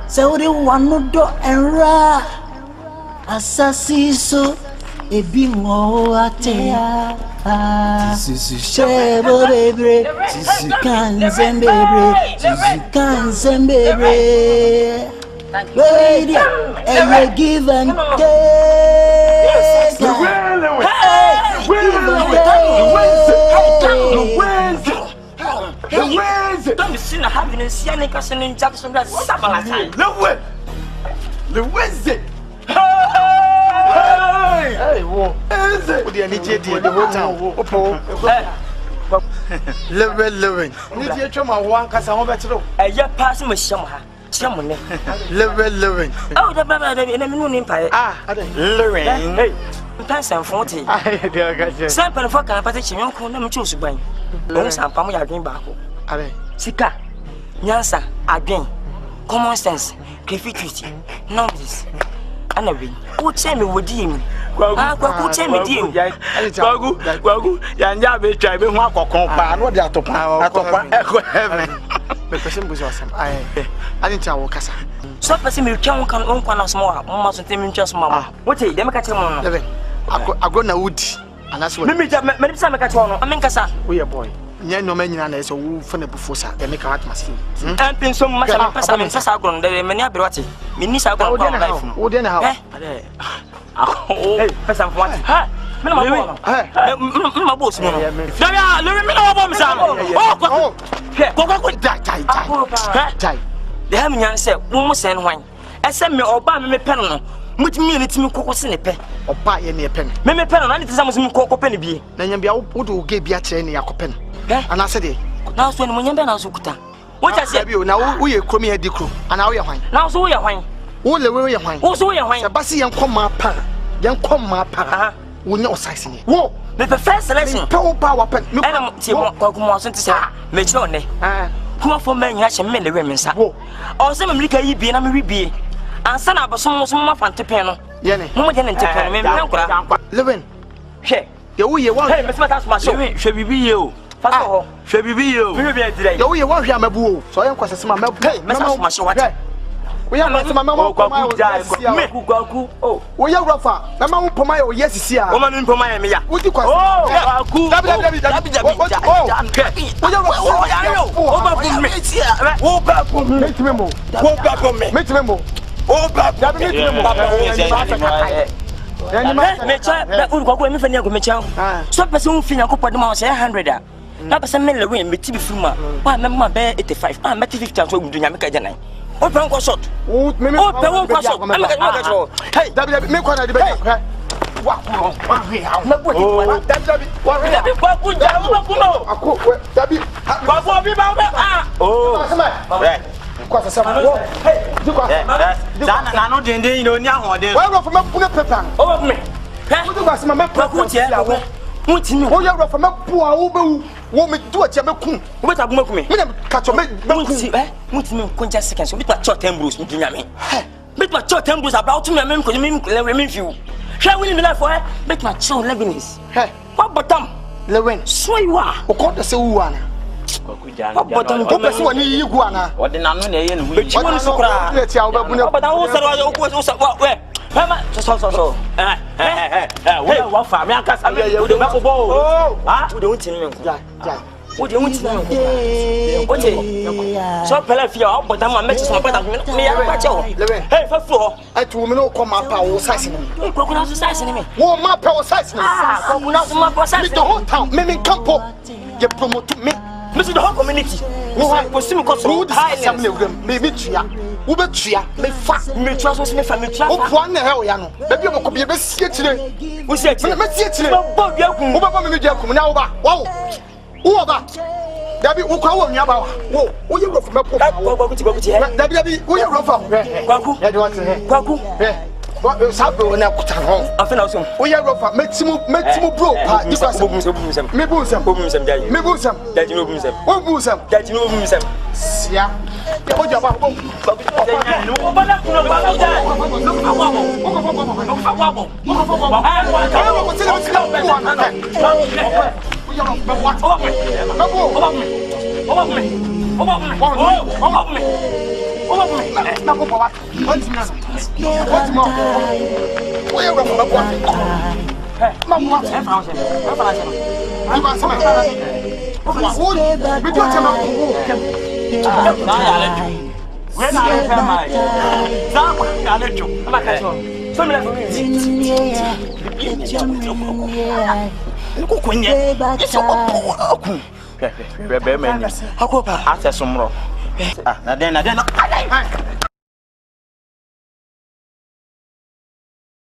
So the one do and ra Assassin a big more atea. This is Shabo baby, this is Kansas baby, this is Kansas baby. Wait, and you give and take. Don't be seen having a Sianic in Jackson that summer time. No way. The Wednesday. Hey, what is it? The initiative, the whole town. Living. Need you to my one cast on better. A year passing with somehow. Someone living. Oh, the brother in a moon empire. Living. Hey, pass and 40. Sample for competition, you couldn't choose to bring. Long some family are doing back. Sika, Nyansa, again. Common sense, creativity, numbers. And a ring. Who tell me what him? Kwaku tell me him. Kwaku, Yanya be driving one compa, what they are to echo heaven. The person was awesome. I didn't tell Wakasa. So, person will count on one of small, almost a just mamma. What a democratic living. I go now wood, and that's what maybe some catch on. I mean, Cassa, we are boy. Yeah, no man is a wolf from the Bufosa, they make a heart machine. And pin so much of a person in Sassagon, the many abrati. Minisa go down life. Would then have person for what? My boss, no, the Hamian said, Woman send wine. I send me or buy me pen. Which mean it's me cocoa snippet or buy any pen. Maybe pen on anything some cocoa penny be. Then you be able to give you any pen. And I said, now when you been out Sukuta. What I said, you now we come here, Dico, and now you're wine. Now so you're wine. All the way you're wine. Also, you're wine. Bassi and come my pa. Young come my pa. We know sizing it. Whoa, the first selection. Power pen. No, I'm Kwaku to say, Mechone. Who for men has a men the women, sir. Or some America ye be and I'm be. And son of some Fantapeno. Yenny, no one can living. Hey, you want my show. Should be you. Should be you. You want him a boo. So I am quite a small milk. Hey, my show. We are not my mamma. Oh, we are rougher. My mamma Pomayo, yes, here. Woman in Pomaya. Would you call? Oh, stop person feel I could put 100. Now, person may win, but to be from my member 85. I'm 50 to do Yamaka. Open go shot. Open go shot. Hey, that make one of the best. What? Shall we live for make my child living is? Hey, what bottom? Lewin, so you are. What called the Suwana? What bottom? What person you guana? What the Nan? But you want to cry? Let's have a but I also what? So. What family? I can't say you don't have a ball. Ah, we don't know. What do you want to know? What is so Pelafia, but I'm a message of me. Hey, for floor, I told me no come up power assassin. Crocodile assassin me. What my power assassin? The whole town, Mimi Campo, you promote me. Mr. the whole community. No, I was still called assembly of them. Maybe Chia, Ubetria, may fast me trust me family. One the hell, Yano. Maybe you could be a best today. We said, let's see it today. Wow. Who about Debbie? Who call me about? Who you go from a poor? Debbie, who you go from? Kwaku. What Sabo and Akutan? I feel awesome. We are from Maximum Bro. Me bosom, that you know himself. What bosom? That you know himself. Yeah. What you about? Over me.